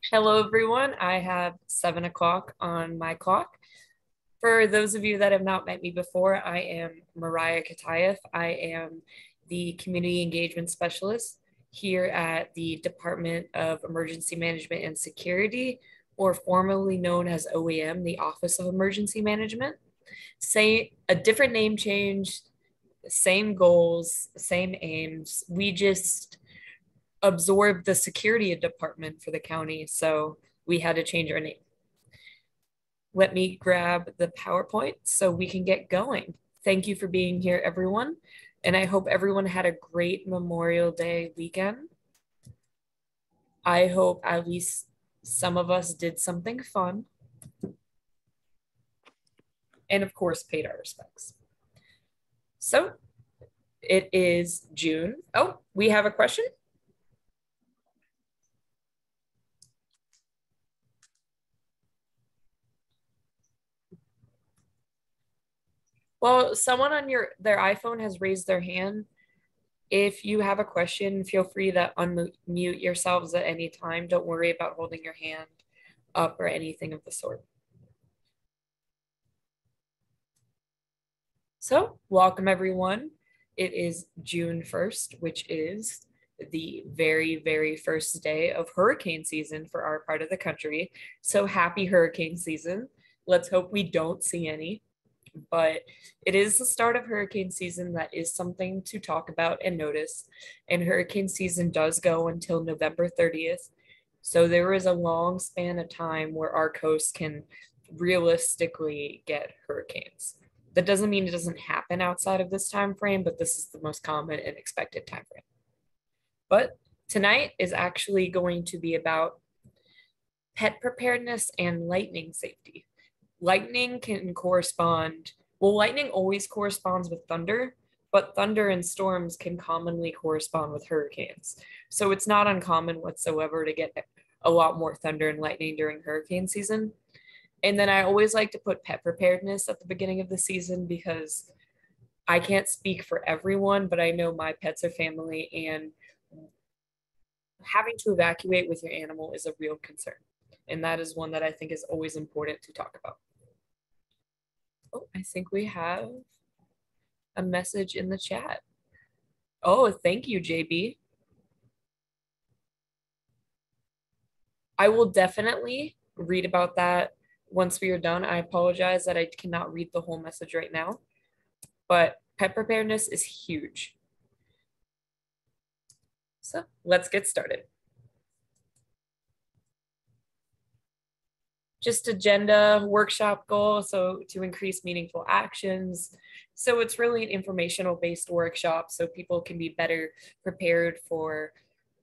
Hello, everyone. I have 7 o'clock on my clock. For those of you that have not met me before, I am Mariah Katayev. I am the Community Engagement Specialist here at the Department of Emergency Management and Security, or formerly known as OEM, the Office of Emergency Management. Say a different name change, same goals, same aims. We just absorbed the security department for the county, so we had to change our name. Let me grab the PowerPoint so we can get going. Thank you for being here, everyone. And I hope everyone had a great Memorial Day weekend. I hope at least some of us did something fun. And of course, paid our respects. So it is June. Oh, we have a question. Well, someone on their iPhone has raised their hand. If you have a question, feel free to unmute yourselves at any time. Don't worry about holding your hand up or anything of the sort. So, welcome everyone. It is June 1st, which is the very, very first day of hurricane season for our part of the country. So, happy hurricane season. Let's hope we don't see any, but it is the start of hurricane season. That is something to talk about and notice. And hurricane season does go until November 30th. So there is a long span of time where our coast can realistically get hurricanes. That doesn't mean it doesn't happen outside of this time frame, but this is the most common and expected time frame. But tonight is actually going to be about pet preparedness and lightning safety. Lightning can correspond, well, lightning always corresponds with thunder, but thunder and storms can commonly correspond with hurricanes. So it's not uncommon whatsoever to get a lot more thunder and lightning during hurricane season. And then I always like to put pet preparedness at the beginning of the season because I can't speak for everyone, but I know my pets are family, and having to evacuate with your animal is a real concern. And that is one that I think is always important to talk about. Oh, I think we have a message in the chat. Oh, thank you, JB. I will definitely read about that once we are done. I apologize that I cannot read the whole message right now, but pet preparedness is huge. So let's get started. Just agenda, workshop goal, so to increase meaningful actions. So it's really an informational based workshop so people can be better prepared for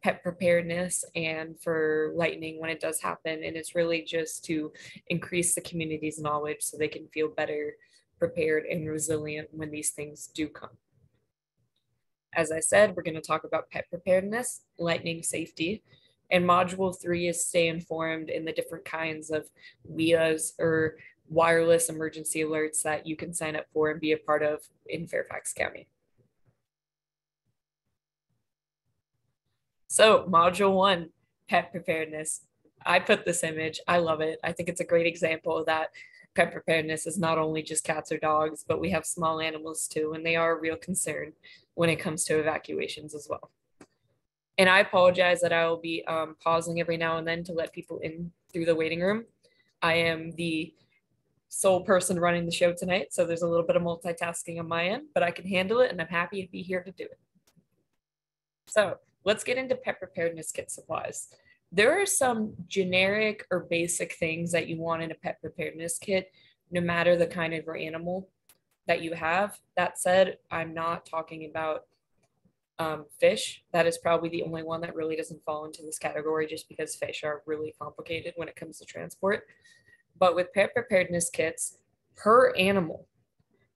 pet preparedness and for lightning when it does happen. And it's really just to increase the community's knowledge so they can feel better prepared and resilient when these things do come. As I said, we're going to talk about pet preparedness, lightning safety, and module 3 is stay informed in the different kinds of WIAs or wireless emergency alerts that you can sign up for and be a part of in Fairfax County. So module 1, pet preparedness. I put this image. I love it. I think it's a great example that pet preparedness is not only just cats or dogs, but we have small animals too, and they are a real concern when it comes to evacuations as well. And I apologize that I will be pausing every now and then to let people in through the waiting room. I am the sole person running the show tonight, so there's a little bit of multitasking on my end, but I can handle it, and I'm happy to be here to do it. So let's get into pet preparedness kit supplies. There are some generic or basic things that you want in a pet preparedness kit, no matter the kind of animal that you have. That said, I'm not talking about fish. That is probably the only one that really doesn't fall into this category just because fish are really complicated when it comes to transport. But with pet preparedness kits, per animal.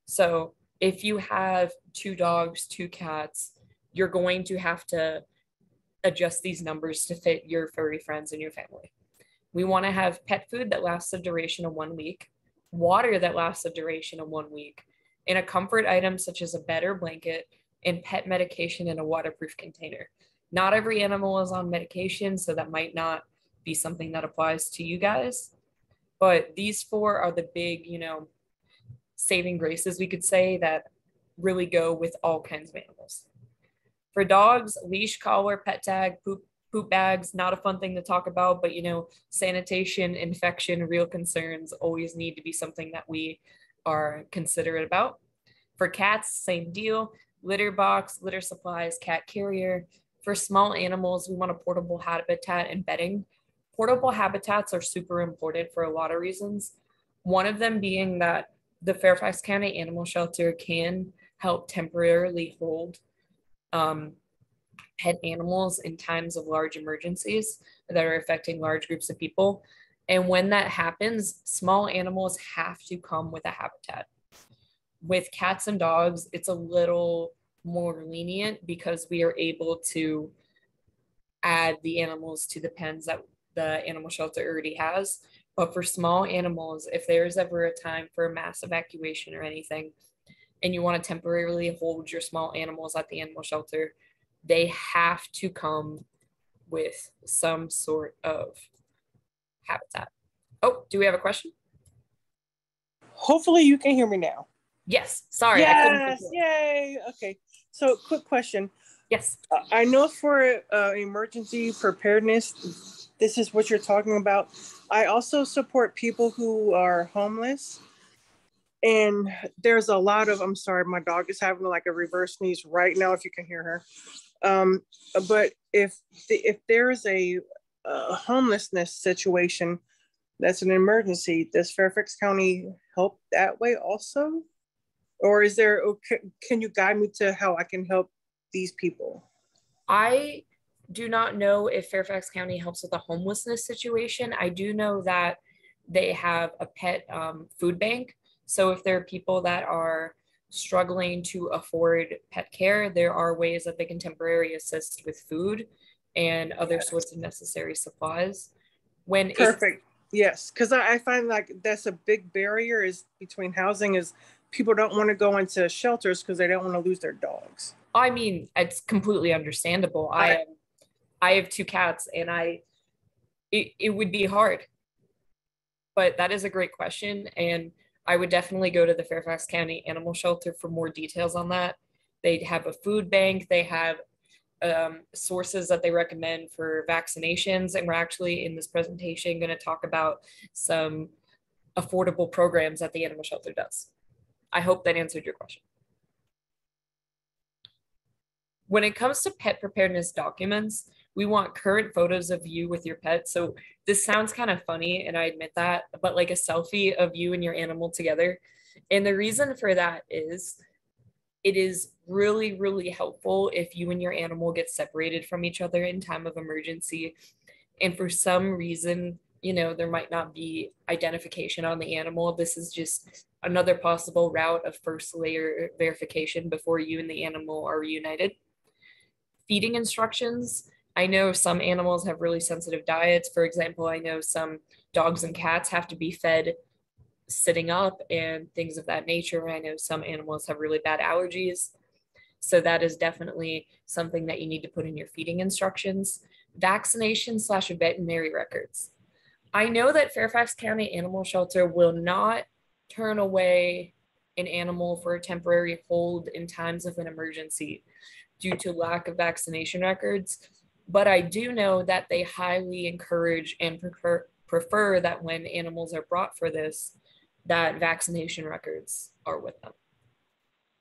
So if you have 2 dogs, 2 cats, you're going to have to adjust these numbers to fit your furry friends and your family. We want to have pet food that lasts a duration of 1 week, water that lasts a duration of 1 week, and a comfort item such as a bed or blanket, and pet medication in a waterproof container. Not every animal is on medication, so that might not be something that applies to you guys. But these four are the big, saving graces, we could say, that really go with all kinds of animals. For dogs, leash, collar, pet tag, poop bags, not a fun thing to talk about, but sanitation, infection, real concerns always need to be something that we are considerate about. For cats, same deal. Litter box, litter supplies, cat carrier. For small animals, we want a portable habitat and bedding. Portable habitats are super important for a lot of reasons. One of them being that the Fairfax County Animal Shelter can help temporarily hold pet animals in times of large emergencies that are affecting large groups of people. And when that happens, small animals have to come with a habitat. With cats and dogs, it's a little more lenient because we are able to add the animals to the pens that the animal shelter already has. But for small animals, if there's ever a time for a mass evacuation or anything, and you want to temporarily hold your small animals at the animal shelter, they have to come with some sort of habitat. Oh, do we have a question? Hopefully you can hear me now. Yes, sorry. Yes, yay. Okay, so quick question. Yes. I know for emergency preparedness, this is what you're talking about. I also support people who are homeless. And there's a lot of, I'm sorry, my dog is having like a reverse sneeze right now, if you can hear her. But if there's a homelessness situation that's an emergency, does Fairfax County help that way also? Or is there, can you guide me to how I can help these people? I do not know if Fairfax County helps with the homelessness situation. I do know that they have a pet food bank. So if there are people that are struggling to afford pet care, there are ways that they can temporarily assist with food and other sorts of necessary supplies. Perfect. Yes, because I find like that's a big barrier is between housing is people don't want to go into shelters because they don't want to lose their dogs. I mean, it's completely understandable. I have two cats, and it would be hard. But that is a great question, and I would definitely go to the Fairfax County Animal Shelter for more details on that. They have a food bank. They have sources that they recommend for vaccinations, and we're actually in this presentation going to talk about some affordable programs that the animal shelter does. I hope that answered your question. When it comes to pet preparedness documents, we want current photos of you with your pet. So this sounds kind of funny, and I admit that, but like a selfie of you and your animal together. And the reason for that is it is really, really helpful if you and your animal get separated from each other in time of emergency. And for some reason, there might not be identification on the animal. This is just another possible route of first layer verification before you and the animal are reunited. Feeding instructions. I know some animals have really sensitive diets. For example, I know some dogs and cats have to be fed sitting up and things of that nature. I know some animals have really bad allergies. So that is definitely something that you need to put in your feeding instructions. Vaccination/veterinary records. I know that Fairfax County Animal Shelter will not turn away an animal for a temporary hold in times of an emergency due to lack of vaccination records. But I do know that they highly encourage and prefer that when animals are brought for this, that vaccination records are with them.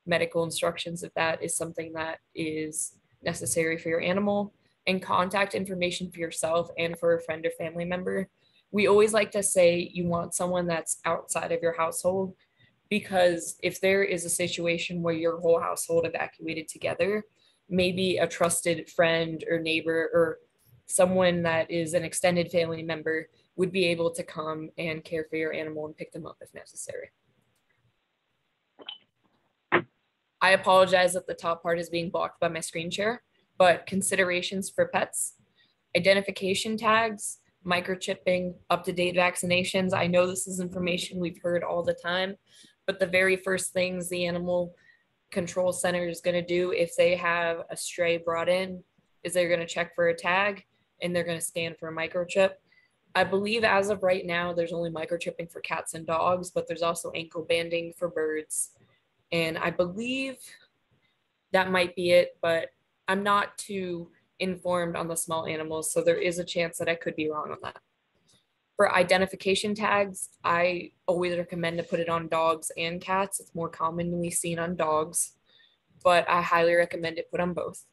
Medical instructions, if that is something that is necessary for your animal, and contact information for yourself and for a friend or family member. We always like to say you want someone that's outside of your household, because if there is a situation where your whole household evacuated together, maybe a trusted friend or neighbor or someone that is an extended family member would be able to come and care for your animal and pick them up if necessary. I apologize that the top part is being blocked by my screen share, but considerations for pets, identification tags, microchipping, up-to-date vaccinations. I know this is information we've heard all the time, but the very first things the animal control center is going to do if they have a stray brought in is they're going to check for a tag and they're going to scan for a microchip. I believe as of right now, there's only microchipping for cats and dogs, but there's also ankle banding for birds. And I believe that might be it, but I'm not too informed on the small animals. So there is a chance that I could be wrong on that. For identification tags, I always recommend to put it on dogs and cats. It's more commonly seen on dogs, but I highly recommend it put on both.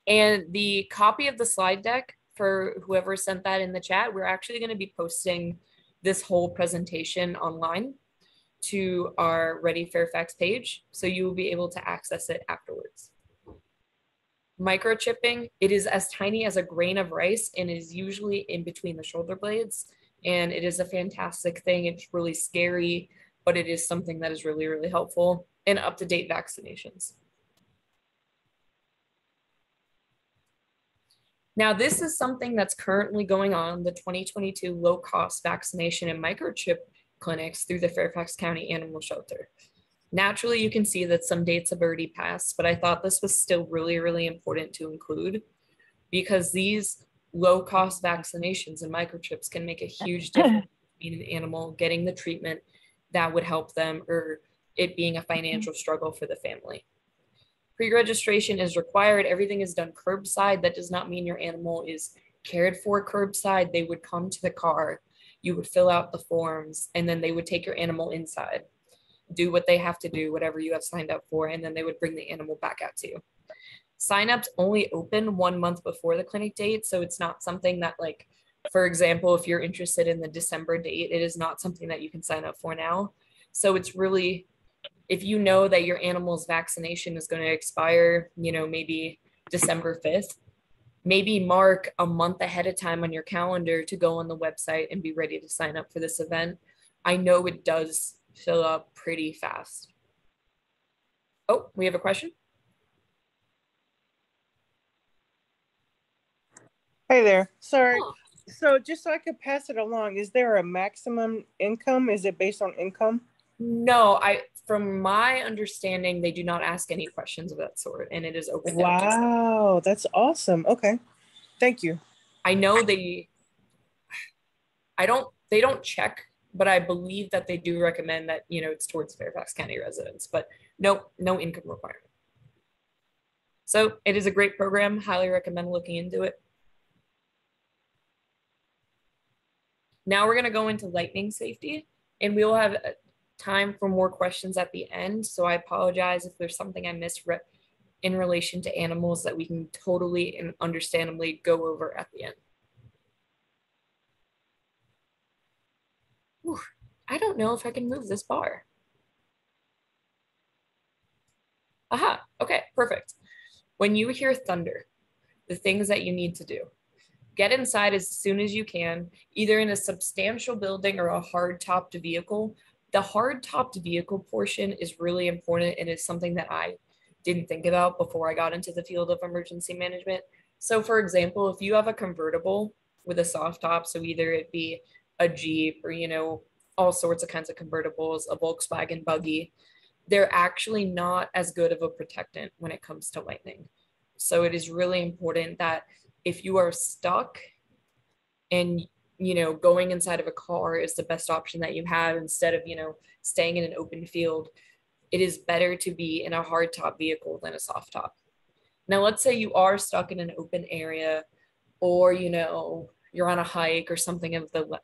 And the copy of the slide deck, for whoever sent that in the chat, we're actually going to be posting this whole presentation online to our Ready Fairfax page, so you will be able to access it afterwards. Microchipping, it is as tiny as a grain of rice and is usually in between the shoulder blades. And it is a fantastic thing. It's really scary, but it is something that is really, really helpful. And up-to-date vaccinations. Now, this is something that's currently going on, the 2022 low-cost vaccination and microchip clinics through the Fairfax County Animal Shelter. Naturally, you can see that some dates have already passed, but I thought this was still really, really important to include because these low-cost vaccinations and microchips can make a huge difference in an animal getting the treatment that would help them, or it being a financial struggle for the family. Pre-registration is required. Everything is done curbside. That does not mean your animal is cared for curbside. They would come to the car, you would fill out the forms, and then they would take your animal inside, do what they have to do, whatever you have signed up for, and then they would bring the animal back out to you. Signups only open 1 month before the clinic date, so it's not something that, like, for example, if you're interested in the December date, it is not something that you can sign up for now. So it's really, if you know that your animal's vaccination is going to expire, maybe December 5th, maybe mark a month ahead of time on your calendar to go on the website and be ready to sign up for this event. I know it does fill up pretty fast. Oh, we have a question. Hey there. Sorry. Oh. So just so I could pass it along, is there a maximum income? Is it based on income? No, from my understanding, they do not ask any questions of that sort, and it is open. Wow, that's awesome. Okay. Thank you. I know they don't check, but I believe that they do recommend that, it's towards Fairfax County residents, but no income requirement. So it is a great program. Highly recommend looking into it. Now we're going to go into lightning safety, and we will have time for more questions at the end. So I apologize if there's something I missed in relation to animals that we can totally and understandably go over at the end. Whew, I don't know if I can move this bar. Aha, okay, perfect. When you hear thunder, the things that you need to do: get inside as soon as you can, either in a substantial building or a hard-topped vehicle. The hard-topped vehicle portion is really important and is something that I didn't think about before I got into the field of emergency management. So for example, if you have a convertible with a soft top, so either it be a Jeep or, all sorts of kinds of convertibles, a Volkswagen buggy, they're actually not as good of a protectant when it comes to lightning. So it is really important that if you are stuck and, going inside of a car is the best option that you have instead of, staying in an open field, it is better to be in a hard top vehicle than a soft top. Now, let's say you are stuck in an open area, or, you're on a hike or something of the,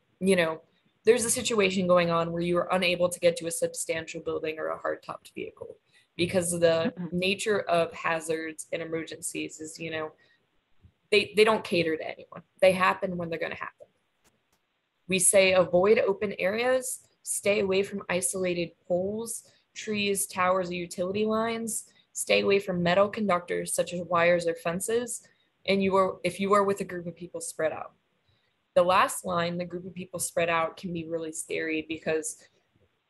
there's a situation going on where you are unable to get to a substantial building or a hard topped vehicle because of the nature of hazards and emergencies is, they don't cater to anyone. They happen when they're going to happen. We say avoid open areas, stay away from isolated poles, trees, towers, or utility lines, stay away from metal conductors such as wires or fences, and if you are with a group of people, spread out. The last line, the group of people spread out, can be really scary because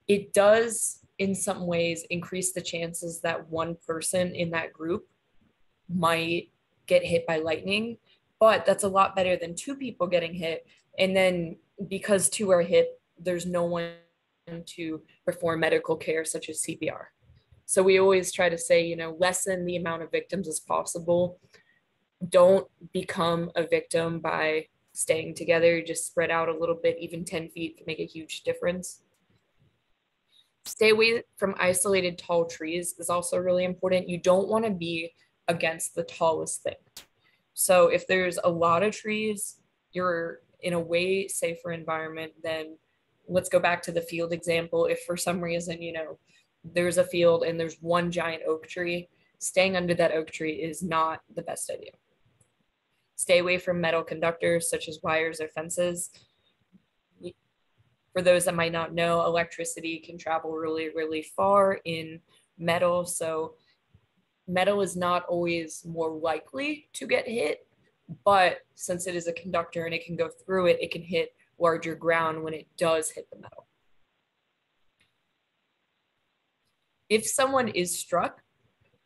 it does in some ways increase the chances that one person in that group might get hit by lightning, but that's a lot better than two people getting hit. And then because two are hit, there's no one to perform medical care such as CPR. So we always try to say, lessen the amount of victims as possible. Don't become a victim by staying together, just spread out a little bit. Even 10 feet can make a huge difference. Stay away from isolated tall trees is also really important. You don't want to be against the tallest thing. So if there's a lot of trees, you're in a way safer environment than, let's go back to the field example. If for some reason, there's a field and there's one giant oak tree, staying under that oak tree is not the best idea. Stay away from metal conductors such as wires or fences. For those that might not know, electricity can travel really, really far in metal. So metal is not always more likely to get hit, but since it is a conductor and it can go through it, it can hit larger ground when it does hit the metal. If someone is struck,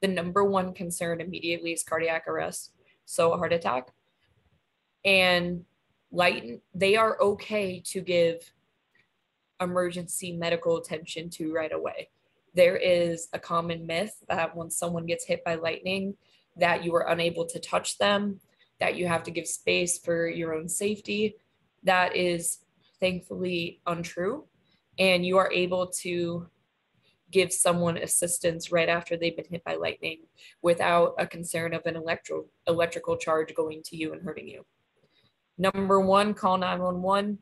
the number one concern immediately is cardiac arrest, so a heart attack. And they are okay to give emergency medical attention to right away. There is a common myth that when someone gets hit by lightning, that you are unable to touch them, that you have to give space for your own safety. That is thankfully untrue. And you are able to give someone assistance right after they've been hit by lightning without a concern of an electrical charge going to you and hurting you. Number one, call 911,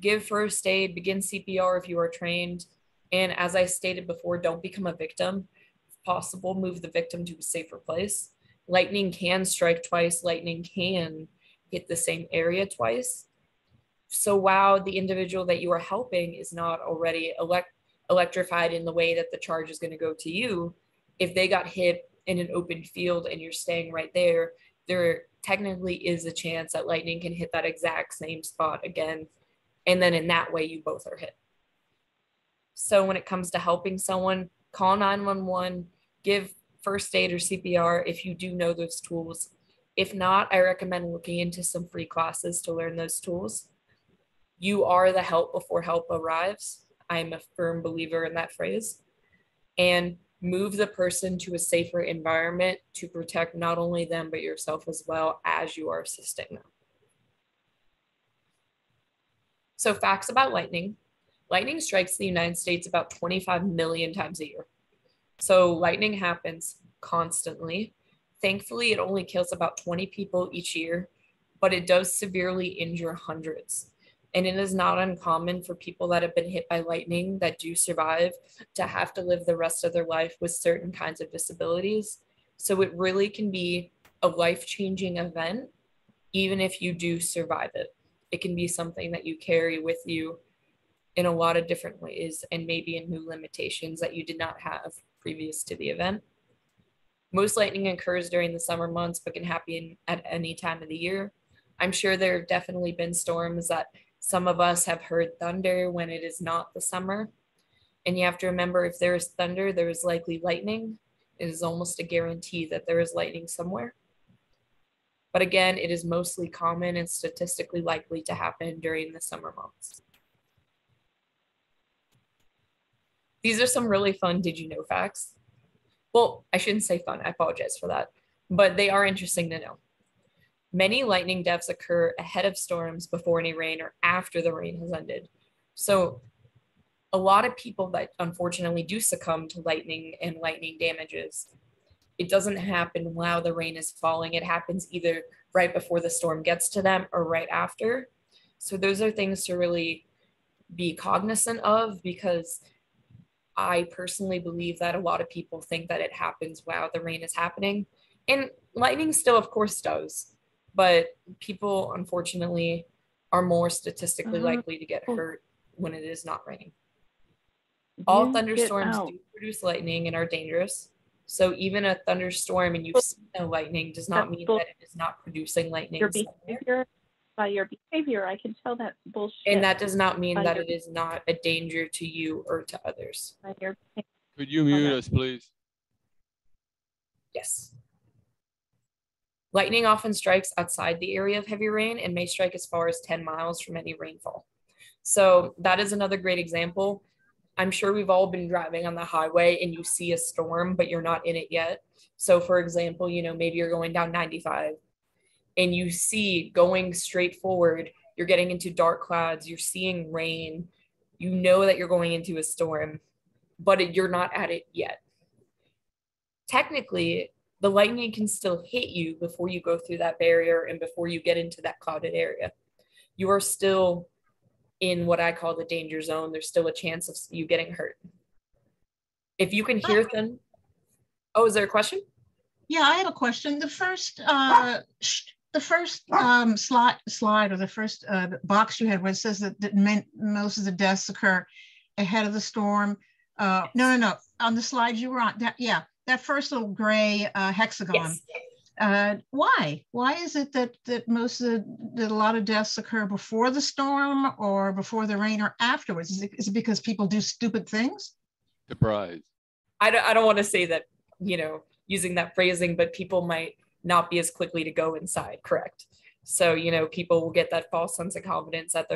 give first aid, begin CPR if you are trained. And as I stated before, don't become a victim. If possible, move the victim to a safer place. Lightning can strike twice. Lightning can hit the same area twice. So while the individual that you are helping is not already electrified in the way that the charge is going to go to you, if they got hit in an open field and you're staying right there, there technically is a chance that lightning can hit that exact same spot again. And then in that way, you both are hit. So when it comes to helping someone, call 911, give first aid or CPR if you do know those tools. If not, I recommend looking into some free classes to learn those tools. You are the help before help arrives. I'm a firm believer in that phrase. And move the person to a safer environment to protect not only them, but yourself as well as you are assisting them. So facts about lightning. Lightning strikes the United States about 25 million times a year. So lightning happens constantly. Thankfully, it only kills about 20 people each year, but it does severely injure hundreds. And it is not uncommon for people that have been hit by lightning that do survive to have to live the rest of their life with certain kinds of disabilities. So it really can be a life-changing event, even if you do survive it. It can be something that you carry with you in a lot of different ways and maybe in new limitations that you did not have previous to the event. Most lightning occurs during the summer months, but can happen at any time of the year. I'm sure there have definitely been storms that some of us have heard thunder when it is not the summer. And you have to remember, if there is thunder, there is likely lightning. It is almost a guarantee that there is lightning somewhere. But again, it is mostly common and statistically likely to happen during the summer months. These are some really fun did you know facts. Well, I shouldn't say fun, I apologize for that, but they are interesting to know. Many lightning deaths occur ahead of storms before any rain or after the rain has ended. So a lot of people that unfortunately do succumb to lightning and lightning damages, it doesn't happen while the rain is falling. It happens either right before the storm gets to them or right after. So those are things to really be cognizant of, because I personally believe that a lot of people think that it happens while the rain is happening. And lightning still, of course, does. But people, unfortunately, are more statistically likely to get hurt when it is not raining. All thunderstorms do produce lightning and are dangerous. So even a thunderstorm and you've seen no lightning does not mean that it is not producing lightning. By your behavior, I can tell that's bullshit. And that does not mean that it is not a danger to you or to others. Could you mute us, please? Yes. Lightning often strikes outside the area of heavy rain and may strike as far as 10 miles from any rainfall. So that is another great example. I'm sure we've all been driving on the highway and you see a storm, but you're not in it yet. So for example, maybe you're going down 95 and you see going straight forward, you're getting into dark clouds, you're seeing rain, you know that you're going into a storm, but you're not at it yet. Technically, the lightning can still hit you before you go through that barrier and before you get into that clouded area. You are still in what I call the danger zone. There's still a chance of you getting hurt. If you can hear them. Oh, is there a question? Yeah, I have a question. The first slide or the first box you had where it says that most of the deaths occur ahead of the storm. No. On the slide you were on, that first little gray hexagon. Yes. Why? Why is it that a lot of deaths occur before the storm or before the rain or afterwards? Is it because people do stupid things? Surprise. I don't want to say that, using that phrasing, but people might not be as quickly to go inside, correct? So, people will get that false sense of confidence that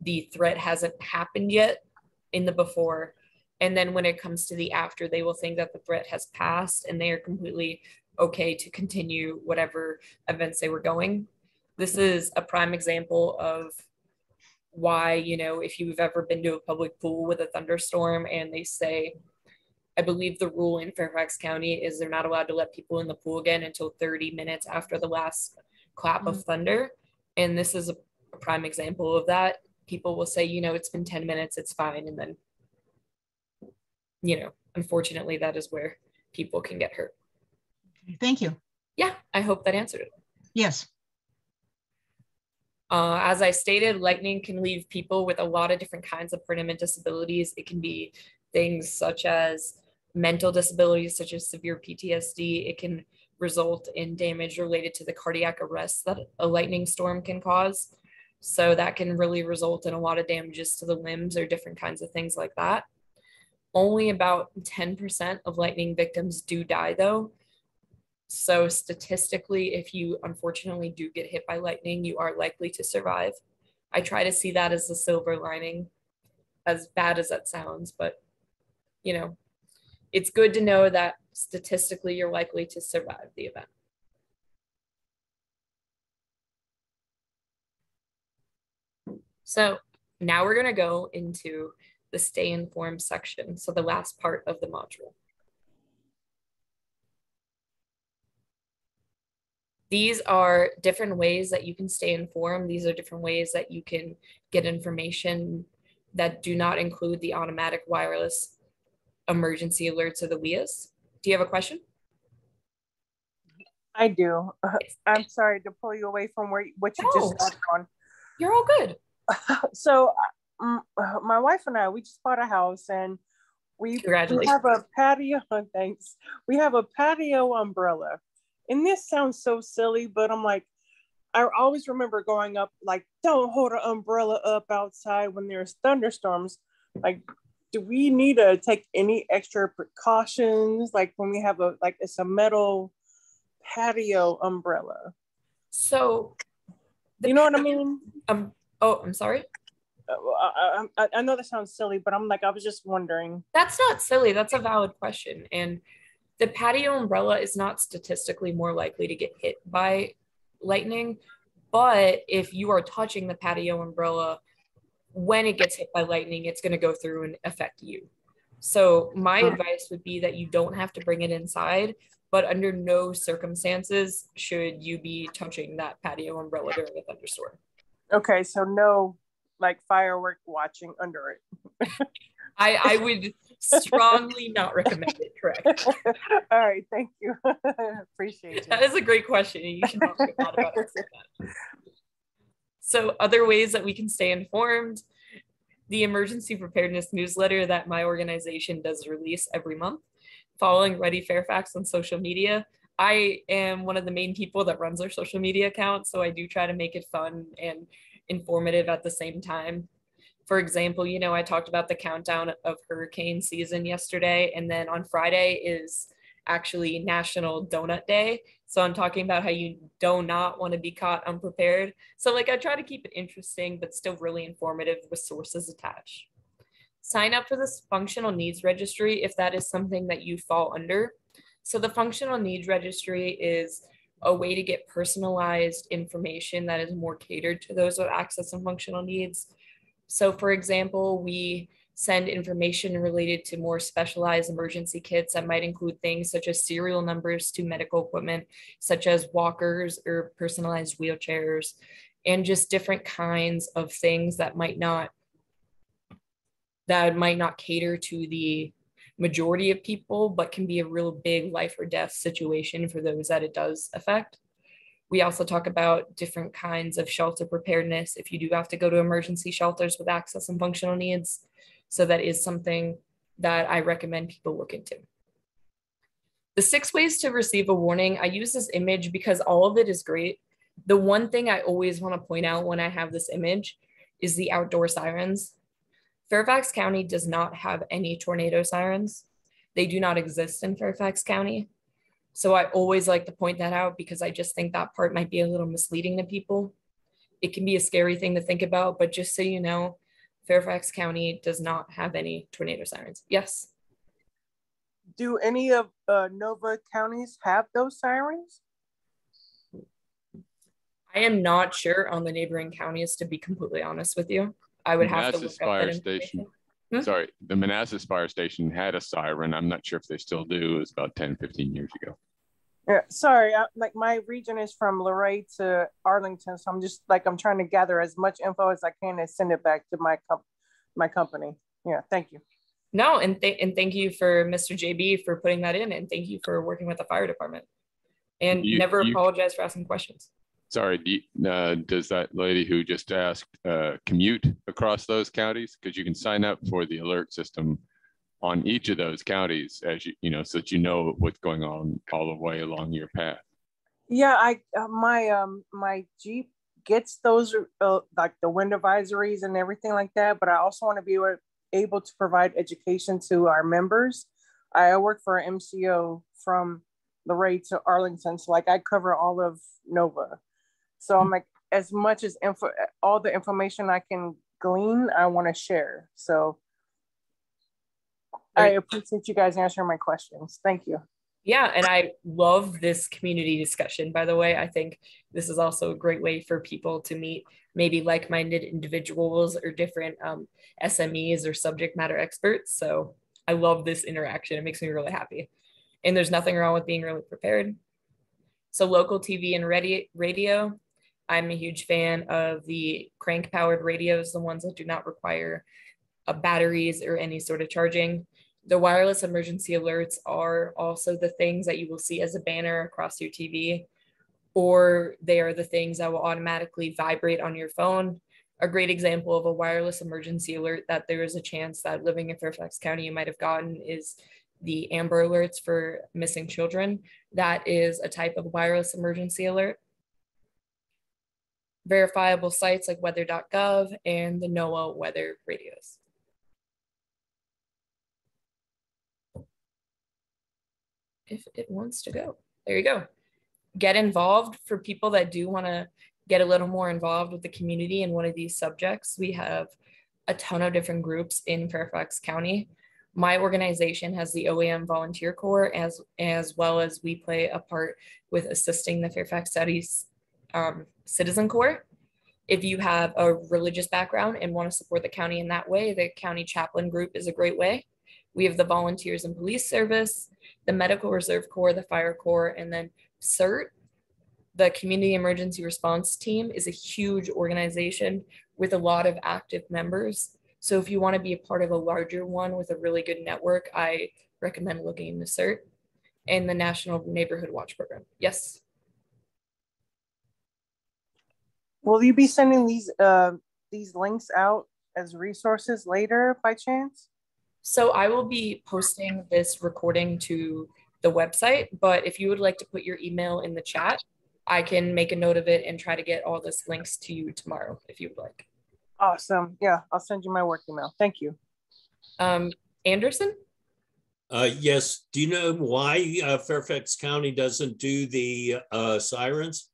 the threat hasn't happened yet in the before. And then when it comes to the after, they will think that the threat has passed and they are completely okay to continue whatever events they were going. This is a prime example of why, if you've ever been to a public pool with a thunderstorm and they say, I believe the rule in Fairfax County is they're not allowed to let people in the pool again until 30 minutes after the last clap of thunder. And this is a prime example of that. People will say, it's been 10 minutes, it's fine. And then, unfortunately, that is where people can get hurt. Thank you. Yeah, I hope that answered it. Yes. As I stated, lightning can leave people with a lot of different kinds of permanent disabilities. It can be things such as mental disabilities, such as severe PTSD. It can result in damage related to the cardiac arrest that a lightning storm can cause. So that can really result in a lot of damages to the limbs or different kinds of things like that. Only about 10% of lightning victims do die, though. So statistically, if you unfortunately do get hit by lightning, you are likely to survive. I try to see that as the silver lining, as bad as that sounds, but it's good to know that statistically you're likely to survive the event. So now we're going to go into the stay informed section, so the last part of the module. These are different ways that you can stay informed. These are different ways that you can get information that do not include the automatic wireless emergency alerts or the WIAs. Do you have a question? I do. I'm sorry to pull you away from what you just got on. You're all good. So my wife and I, we just bought a house and we have a patio. Thanks. We have a patio umbrella. And this sounds so silly, but I'm like, I always remember growing up, like, don't hold an umbrella up outside when there's thunderstorms. Like, do we need to take any extra precautions? Like when we have it's a metal patio umbrella. So, you know what I mean? I'm sorry. I know that sounds silly, but I was just wondering. That's not silly. That's a valid question. And the patio umbrella is not statistically more likely to get hit by lightning. But if you are touching the patio umbrella, when it gets hit by lightning, it's going to go through and affect you. So my advice would be that you don't have to bring it inside, but under no circumstances should you be touching that patio umbrella during a thunderstorm. Okay, so no firework watching under it. I would strongly not recommend it, correct? All right, thank you. Appreciate it. That is a great question. You should talk a lot about it. So other ways that we can stay informed, the emergency preparedness newsletter that my organization does release every month, following Ready Fairfax on social media. I am one of the main people that runs our social media account, so I do try to make it fun and informative at the same time. For example, I talked about the countdown of hurricane season yesterday, and then on Friday is actually National Donut Day. So I'm talking about how you do not want to be caught unprepared. So I try to keep it interesting, but still really informative with sources attached. Sign up for this functional needs registry if that is something that you fall under. So the functional needs registry is a way to get personalized information that is more catered to those with access and functional needs. So for example, we send information related to more specialized emergency kits that might include things such as serial numbers to medical equipment, such as walkers or personalized wheelchairs, and just different kinds of things that might not cater to the majority of people, but can be a real big life or death situation for those that it does affect. We also talk about different kinds of shelter preparedness if you do have to go to emergency shelters with access and functional needs. So that is something that I recommend people look into. The 6 ways to receive a warning, I use this image because all of it is great. The one thing I always want to point out when I have this image is the outdoor sirens. Fairfax County does not have any tornado sirens. They do not exist in Fairfax County. So I always like to point that out because I just think that part might be a little misleading to people. It can be a scary thing to think about, but just so you know, Fairfax County does not have any tornado sirens. Yes. Do any of Nova counties have those sirens? I am not sure on the neighboring counties, to be completely honest with you. I would have to look up that information. Sorry, the Manassas Fire Station had a siren. I'm not sure if they still do. It was about 10, 15 years ago. Yeah, sorry, like my region is from Luray to Arlington, so I'm trying to gather as much info as I can and send it back to my company. Yeah, thank you. No, and thank you for Mr. JB for putting that in, and thank you for working with the fire department. And never apologize for asking questions. Sorry, does that lady who just asked commute across those counties? Because you can sign up for the alert system on each of those counties, as you know, so that you know what's going on all the way along your path. Yeah, my Jeep gets those like the wind advisories and everything like that, but I also want to be able to provide education to our members. I work for an MCO from Luray to Arlington, so like I cover all of Nova. So I'm like, as much as all the information I can glean, I want to share. So I appreciate you guys answering my questions. Thank you. Yeah, and I love this community discussion, by the way. I think this is also a great way for people to meet maybe like-minded individuals or different SMEs or subject matter experts. So I love this interaction. It makes me really happy. And there's nothing wrong with being really prepared. So local TV and radio. I'm a huge fan of the crank-powered radios, the ones that do not require batteries or any sort of charging. The wireless emergency alerts are also the things that you will see as a banner across your TV, or they are the things that will automatically vibrate on your phone. A great example of a wireless emergency alert that there is a chance that living in Fairfax County you might have gotten is the Amber Alerts for missing children. That is a type of wireless emergency alert. Verifiable sites like weather.gov and the NOAA weather radios. If it wants to go, there you go. Get involved. For people that do want to get a little more involved with the community in one of these subjects, we have a ton of different groups in Fairfax County. My organization has the OEM Volunteer Corps, as well as we play a part with assisting the Fairfax Studies Citizen Corps. If you have a religious background and want to support the county in that way, the county chaplain group is a great way. We have the Volunteers and Police Service, the Medical Reserve Corps, the Fire Corps, and then CERT, the Community Emergency Response Team, is a huge organization with a lot of active members. So if you want to be a part of a larger one with a really good network, I recommend looking into CERT and the National Neighborhood Watch Program. Yes. Will you be sending these links out as resources later by chance? So I will be posting this recording to the website, but if you would like to put your email in the chat, I can make a note of it and try to get all this links to you tomorrow if you would like. Awesome. Yeah, I'll send you my work email. Thank you. Anderson? Yes. Do you know why Fairfax County doesn't do the sirens?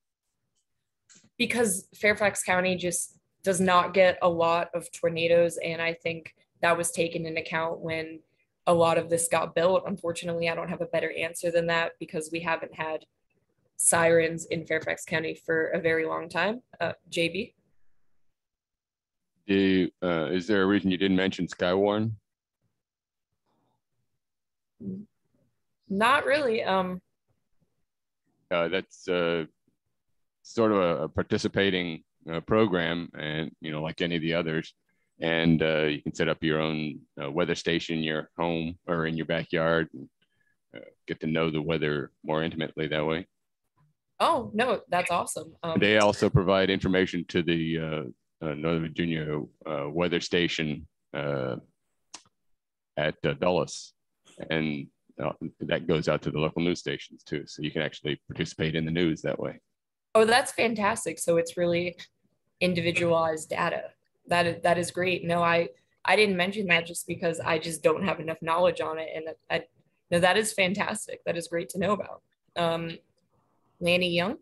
Because Fairfax County just does not get a lot of tornadoes, and I think that was taken into account when a lot of this got built. Unfortunately, I don't have a better answer than that because we haven't had sirens in Fairfax County for a very long time. JB? Is there a reason you didn't mention Skywarn? Not really. That's sort of a participating program, and like any of the others, and you can set up your own weather station in your home or in your backyard, and get to know the weather more intimately that way. Oh no, that's awesome. They also provide information to the Northern Virginia weather station at Dulles, and that goes out to the local news stations too, so you can actually participate in the news that way. Oh, that's fantastic. So it's really individualized data. That is great. No, I didn't mention that just because I just don't have enough knowledge on it, and no, that is fantastic. That is great to know about. Lanny Young?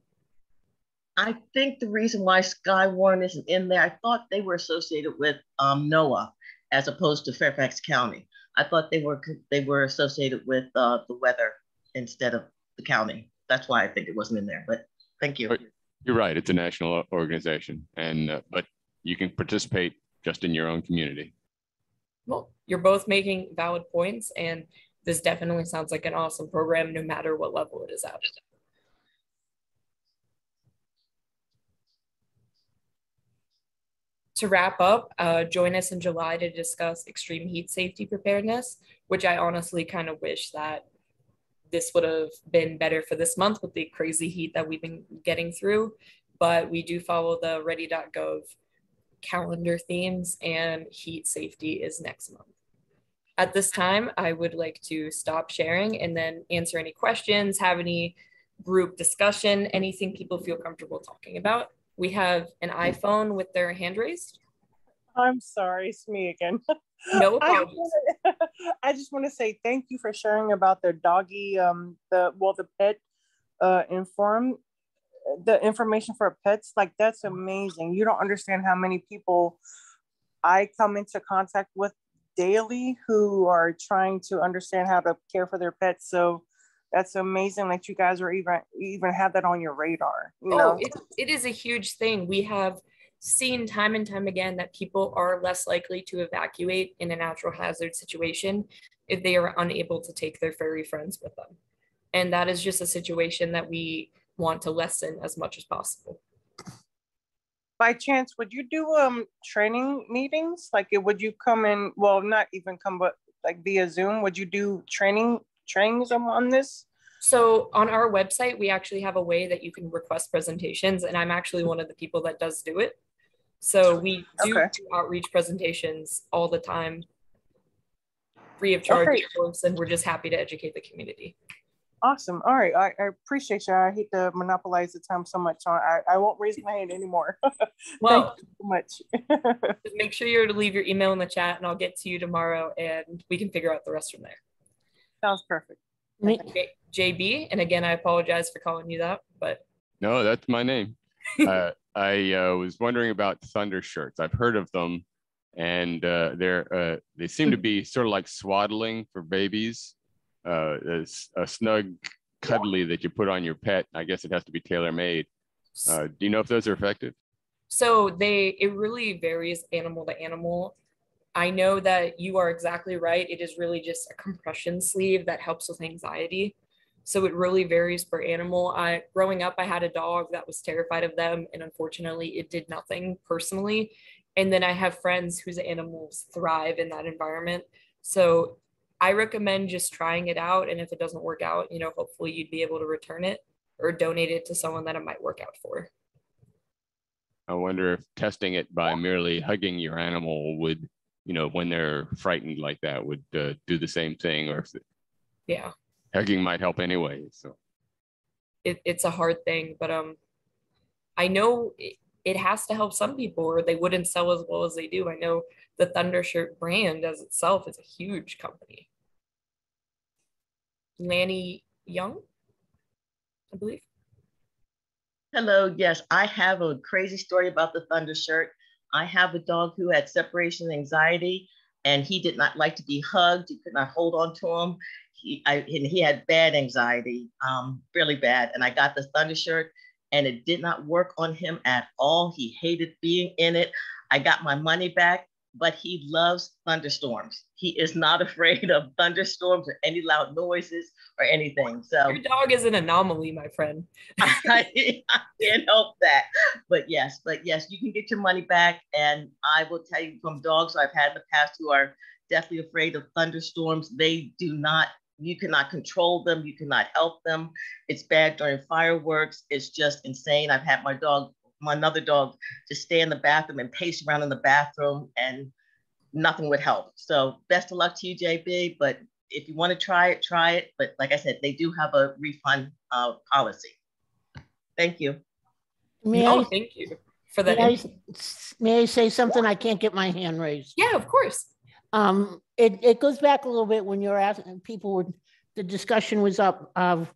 I think the reason why Skywarn isn't in there, I thought they were associated with NOAA as opposed to Fairfax County. I thought they were associated with the weather instead of the county. That's why I think it wasn't in there, but thank you. You're right, it's a national organization, and but you can participate just in your own community. Well, you're both making valid points, and this definitely sounds like an awesome program no matter what level it is at. To wrap up, join us in July to discuss extreme heat safety preparedness, which I honestly kind of wish that this would have been better for this month with the crazy heat that we've been getting through. But we do follow the ready.gov calendar themes, and heat safety is next month. At this time, I would like to stop sharing and then answer any questions, have any group discussion, anything people feel comfortable talking about. We have an iPhone with their hand raised. I'm sorry, it's me again. No apologies. I just want to say thank you for sharing about their doggy, the pet the information for pets. Like, that's amazing. You don't understand how many people I come into contact with daily who are trying to understand how to care for their pets. So that's amazing that you guys are even have that on your radar. You know? It is a huge thing. We have seen time and time again that people are less likely to evacuate in a natural hazard situation if they are unable to take their furry friends with them. And that is just a situation that we want to lessen as much as possible. By chance, would you do training meetings? Like, would you come in, well, not even come, but like via Zoom, would you do trainings on this? So on our website, we actually have a way that you can request presentations, and I'm actually one of the people that does do it. So we do outreach presentations all the time, free of charge, of course, and we're just happy to educate the community. Awesome. All right. I appreciate you. I hate to monopolize the time so much. I won't raise my hand anymore. Well, thank you so much. Make sure you're to leave your email in the chat, and I'll get to you tomorrow, and we can figure out the rest from there. Sounds perfect. JB, and again, I apologize for calling you that, but no, that's my name. I was wondering about thunder shirts. I've heard of them, and they seem to be sort of like swaddling for babies. There's a snug cuddly that you put on your pet. I guess it has to be tailor-made. Do you know if those are effective? So it really varies animal to animal. I know that you are exactly right. It is really just a compression sleeve that helps with anxiety. So it really varies per animal. Growing up, I had a dog that was terrified of them, and unfortunately it did nothing personally. And then I have friends whose animals thrive in that environment. So I recommend just trying it out. And if it doesn't work out, hopefully you'd be able to return it or donate it to someone that it might work out for. I wonder if testing it by merely hugging your animal would, when they're frightened like that, would do the same thing, or if hugging might help anyway. So it's a hard thing, but I know it has to help some people, or they wouldn't sell as well as they do. I know the Thundershirt brand as itself is a huge company. Lanny Young, I believe. Hello, yes, I have a crazy story about the Thundershirt. I have a dog who had separation anxiety, and he did not like to be hugged. He could not hold on to him. he had bad anxiety, really bad. And I got the Thunder shirt and it did not work on him at all. He hated being in it. I got my money back, but he loves thunderstorms. He is not afraid of thunderstorms or any loud noises or anything. So your dog is an anomaly, my friend. I can't help that. But yes, you can get your money back. And I will tell you, from dogs I've had in the past who are definitely afraid of thunderstorms, you cannot control them. You cannot help them. It's bad during fireworks. It's just insane. I've had my another dog, just stay in the bathroom and pace around in the bathroom and nothing would help. So best of luck to you, JB. But if you want to try it. But like I said, they do have a refund policy. Thank you. Thank you for that. May I say something? I can't get my hand raised. Yeah, of course. It goes back a little bit when you're asking people, the discussion was up of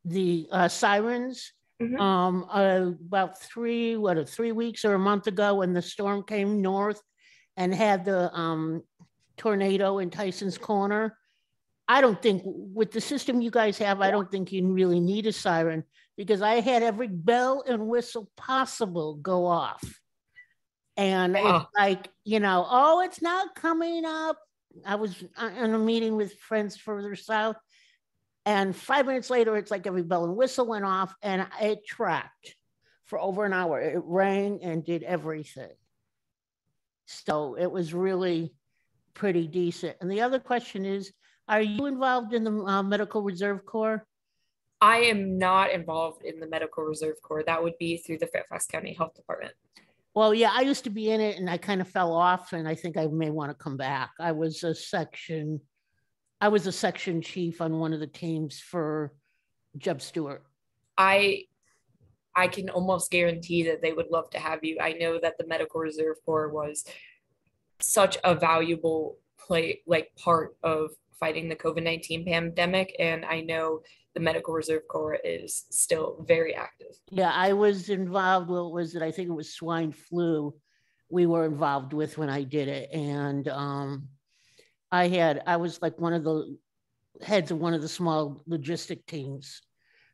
the sirens. About 3 weeks or a month ago, when the storm came north and had the tornado in Tyson's Corner. I don't think, with the system you guys have, I don't think you really need a siren, because I had every bell and whistle possible go off. And it's like, oh, it's not coming up. I was in a meeting with friends further south, and 5 minutes later, it's like every bell and whistle went off, and it tracked for over an hour. It rang and did everything. So it was really pretty decent. And the other question is, are you involved in the Medical Reserve Corps? I am not involved in the Medical Reserve Corps. That would be through the Fairfax County Health Department. Well, yeah, I used to be in it and I kind of fell off, and I think I may want to come back. I was a section chief on one of the teams for Jeb Stewart. I can almost guarantee that they would love to have you. I know that the Medical Reserve Corps was such a valuable part of fighting the COVID-19 pandemic. And I know the Medical Reserve Corps is still very active. Yeah, I was involved. What was it? I think it was swine flu we were involved with when I did it. And I was like one of the heads of one of the small logistic teams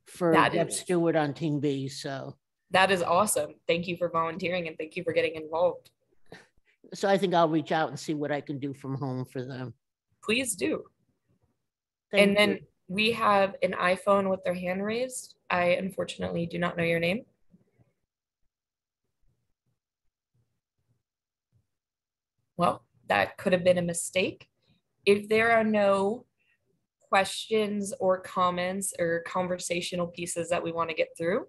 for Jeb Stewart on Team B. So that is awesome. Thank you for volunteering and thank you for getting involved. So I think I'll reach out and see what I can do from home for them. Please do. Thank and then you. We have an iPhone with their hand raised. I unfortunately do not know your name. Well, that could have been a mistake. If there are no questions or comments or conversational pieces that we want to get through,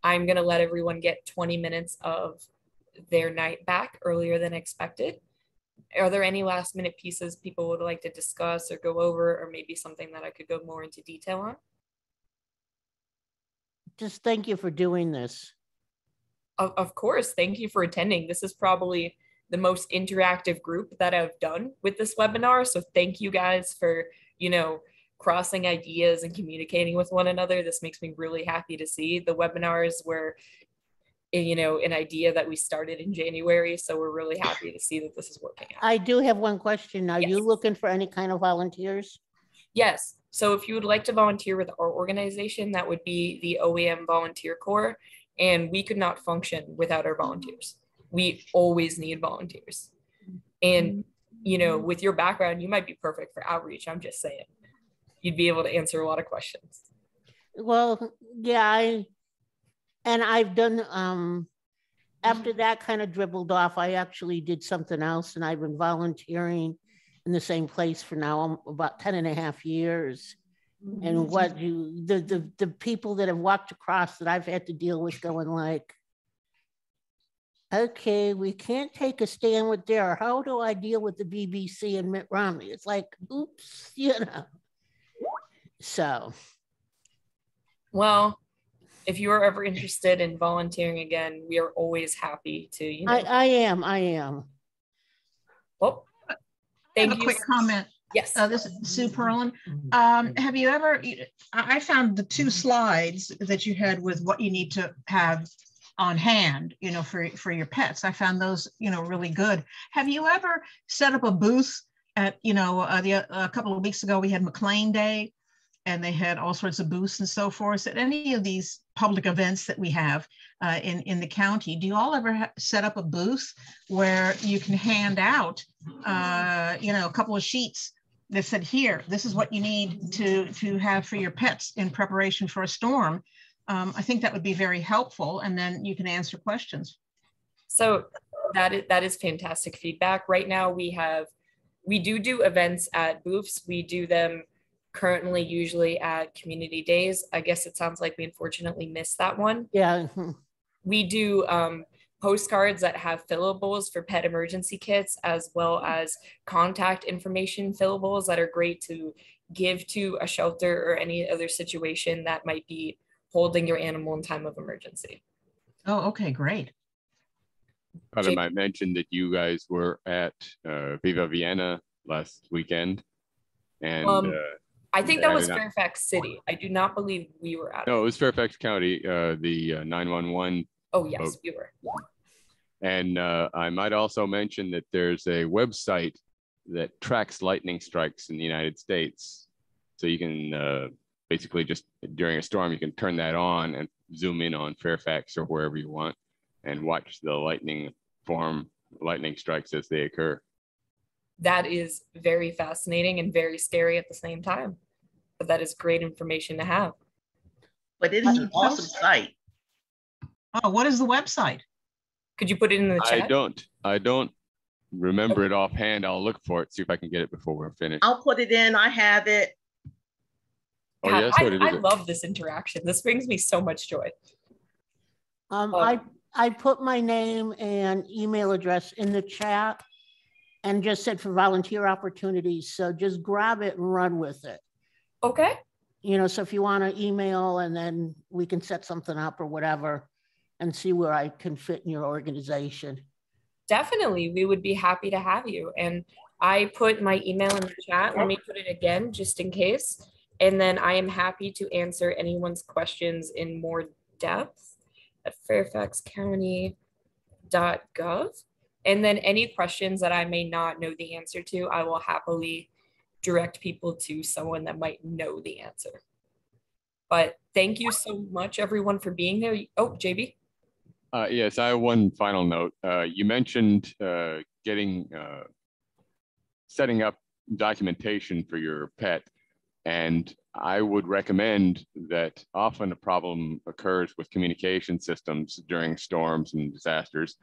I'm going to let everyone get 20 minutes of their night back earlier than expected. Are there any last minute pieces people would like to discuss or go over, or maybe something that I could go more into detail on? Just thank you for doing this. Of course, thank you for attending. This is probably the most interactive group that I've done with this webinar. So thank you guys for, crossing ideas and communicating with one another. This makes me really happy to see. The webinars were, an idea that we started in January. So we're really happy to see that this is working out. I do have one question. Are Yes. you looking for any kind of volunteers? Yes. So if you would like to volunteer with our organization, that would be the OEM Volunteer Corps. And we could not function without our volunteers. We always need volunteers. And, with your background, you might be perfect for outreach. I'm just saying. You'd be able to answer a lot of questions. Well, yeah, I've done, after that kind of dribbled off, I actually did something else, and I've been volunteering in the same place for now about 10 and a half years. And what the people that have walked across that I've had to deal with going like, okay, we can't take a stand with there. How do I deal with the BBC and Mitt Romney? It's like, oops, So. Well, if you are ever interested in volunteering again, we are always happy to, I am. Well, thank you. A quick comment. Yes. This is Sue Perlin. Have you ever, I found the 2 slides that you had with what you need to have on hand, for your pets. I found those, really good. Have you ever set up a booth at, a couple of weeks ago, we had McLean Day, and they had all sorts of booths and so forth. At any of these public events that we have in the county, do you all ever set up a booth where you can hand out, a couple of sheets that said, here, this is what you need to have for your pets in preparation for a storm? I think that would be very helpful, and then you can answer questions. So that is fantastic feedback. Right now we do events at booths. We do them currently usually at community days. I guess it sounds like we unfortunately missed that one. Yeah. We do postcards that have fillables for pet emergency kits, as well as contact information fillables that are great to give to a shelter or any other situation that might be holding your animal in time of emergency. Oh, okay, great. Probably might mention that you guys were at Viva Vienna last weekend, and I think that was Fairfax City. I do not believe we were at. No, it was Fairfax County, the 911. Oh, yes, we were. And I might also mention that there's a website that tracks lightning strikes in the United States. So you can basically just during a storm, you can turn that on and zoom in on Fairfax or wherever you want and watch the lightning strikes as they occur. That is very fascinating and very scary at the same time. But that is great information to have. But it is an awesome site. Oh, what is the website? Could you put it in the chat? I don't remember it offhand. I'll look for it, see if I can get it before we're finished. I'll put it in. I have it. Oh, God, yes, I love this interaction. This brings me so much joy. I put my name and email address in the chat and just said for volunteer opportunities. So just grab it and run with it. Okay. So if you want to email, and then we can set something up or whatever and see where I can fit in your organization. Definitely. We would be happy to have you. And I put my email in the chat. Let me put it again, just in case. And then I am happy to answer anyone's questions in more depth at fairfaxcounty.gov. And then any questions that I may not know the answer to, I will happily direct people to someone that might know the answer. But thank you so much, everyone, for being there. Oh, JB? Yes, I have one final note. You mentioned setting up documentation for your pet. And I would recommend that often a problem occurs with communication systems during storms and disasters.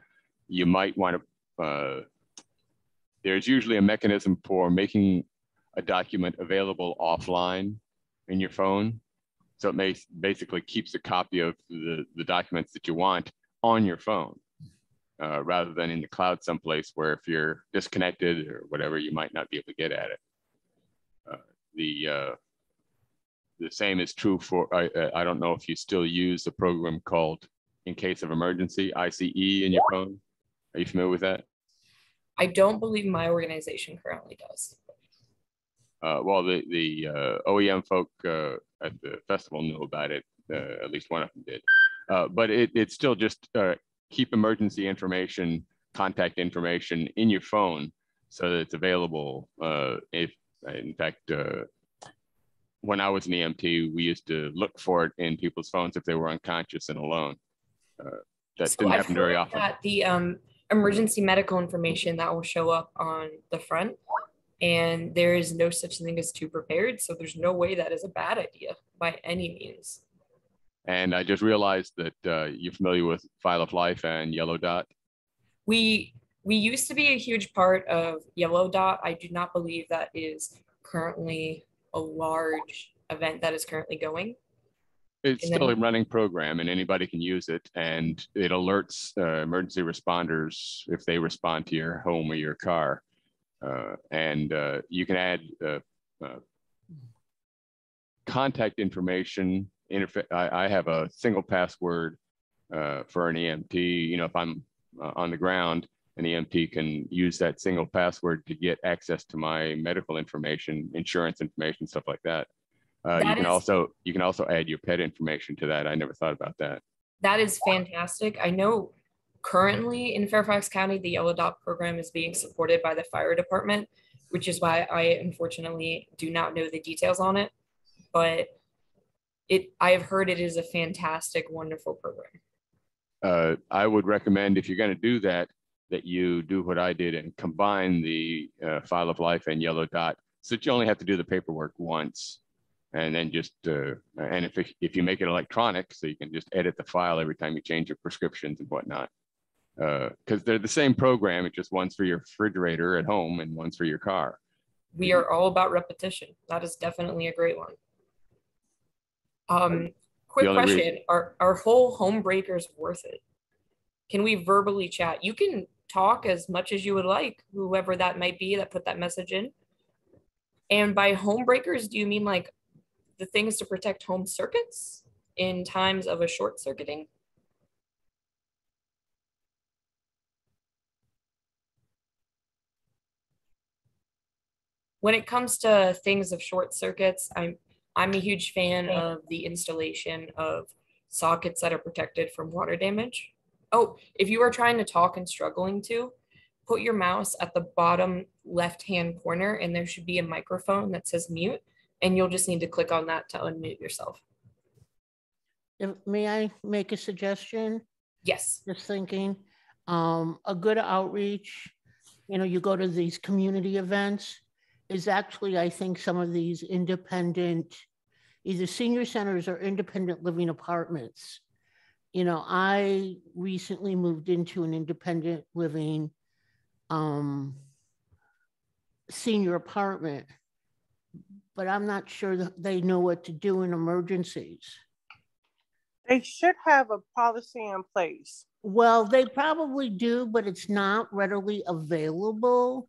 You might want to, there's usually a mechanism for making a document available offline in your phone. So it basically keeps a copy of the documents that you want on your phone, rather than in the cloud someplace where if you're disconnected or whatever, you might not be able to get at it. The same is true for, I don't know if you still use a program called In Case of Emergency, ICE, in your phone. Are you familiar with that? I don't believe my organization currently does. Well, the OEM folk at the festival knew about it. At least one of them did. But it's still just keep emergency information, contact information in your phone so that it's available. If, in fact, when I was an EMT, we used to look for it in people's phones if they were unconscious and alone. That didn't happen very often. That the emergency medical information that will show up on the front, and there is no such thing as too prepared. So there's no way that is a bad idea by any means. And I just realized that you're familiar with File of Life and Yellow Dot. We used to be a huge part of Yellow Dot. I do not believe that is currently a large event that is currently going. It's still a running program and anybody can use it, and it alerts emergency responders if they respond to your home or your car. And you can add contact information. I have a single password for an EMT. If I'm on the ground, an EMT can use that single password to get access to my medical information, insurance information, stuff like that. You can also add your pet information to that. I never thought about that. That is fantastic. I know currently in Fairfax County, the Yellow Dot program is being supported by the fire department, which is why I unfortunately do not know the details on it, but I have heard it is a fantastic, wonderful program. I would recommend, if you're going to do that, that you do what I did and combine the file of life and yellow dot, so that you only have to do the paperwork once. And then just, and if you make it electronic, so you can just edit the file every time you change your prescriptions and whatnot. Because they're the same program, it's just one's for your refrigerator at home and one's for your car. We are all about repetition. That is definitely a great one. Quick question, are whole home breakers worth it? Can we verbally chat? You can talk as much as you would like, whoever that might be that put that message in. And by home breakers, do you mean like the things to protect home circuits in times of a short circuiting? When it comes to things of short circuits, I'm a huge fan of the installation of sockets that are protected from water damage. Oh, if you are trying to talk and struggling to, put your mouse at the bottom left-hand corner and there should be a microphone that says mute, and you'll just need to click on that to unmute yourself. May I make a suggestion? Yes. Just thinking, a good outreach, you go to these community events, is actually, I think, some of these independent, either senior centers or independent living apartments. I recently moved into an independent living senior apartment, but I'm not sure that they know what to do in emergencies. They should have a policy in place. Well, they probably do, but it's not readily available.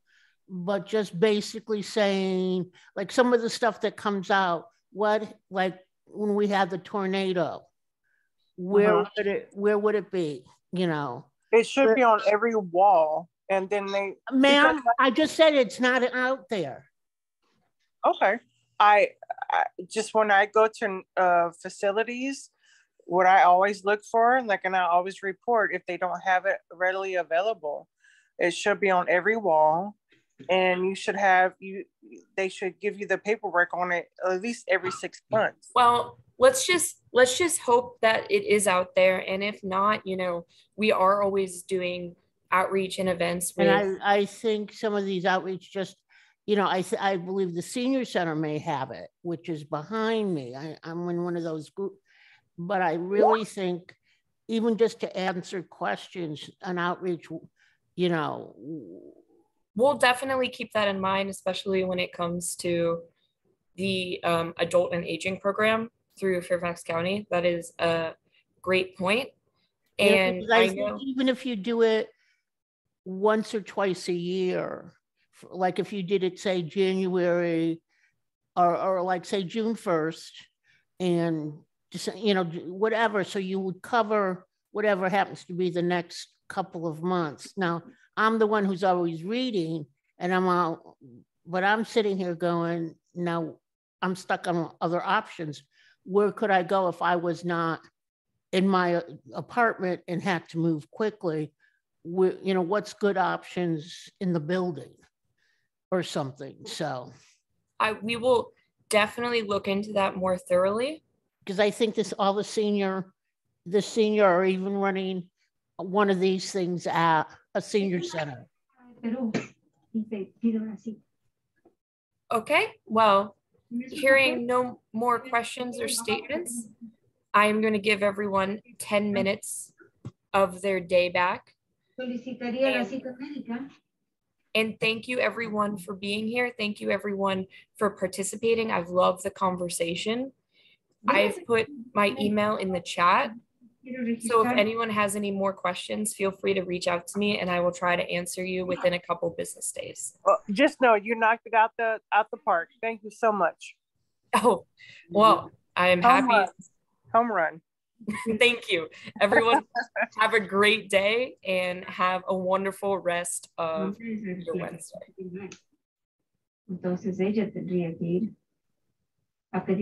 But just basically saying, like some of the stuff that comes out, like when we had the tornado, where would it be? It should be on every wall, and then Ma'am, I just said it's not out there. Okay, I just, when I go to facilities, what I always look for, and I always report if they don't have it readily available. It should be on every wall. And they should give you the paperwork on it at least every 6 months. Well, let's just hope that it is out there. And if not, we are always doing outreach and events. And I think some of these outreach just, I believe the senior center may have it, which is behind me. I'm in one of those groups, but I really think even just to answer questions, an outreach, we'll definitely keep that in mind, especially when it comes to the adult and aging program through Fairfax County. That is a great point. And I think even if you do it once or twice a year, like if you did it, say January or like say June 1st, and just, whatever, so you would cover whatever happens to be the next couple of months. Now, I'm the one who's always reading, and but I'm sitting here going, now I'm stuck on other options. Where could I go if I was not in my apartment and had to move quickly? What's good options in the building or something? So we will definitely look into that more thoroughly. Because I think the senior are even running one of these things at a senior center. Okay, well, hearing no more questions or statements, I'm going to give everyone 10 minutes of their day back. And thank you everyone for being here. Thank you everyone for participating. I've loved the conversation. I've put my email in the chat. So if anyone has any more questions, feel free to reach out to me and I will try to answer you within a couple business days. Well, just know you knocked it out the park. Thank you so much. Oh, well, I am happy. Home run. Thank you. Everyone have a great day and have a wonderful rest of your Wednesday. Entonces ella tendría que ir a pedir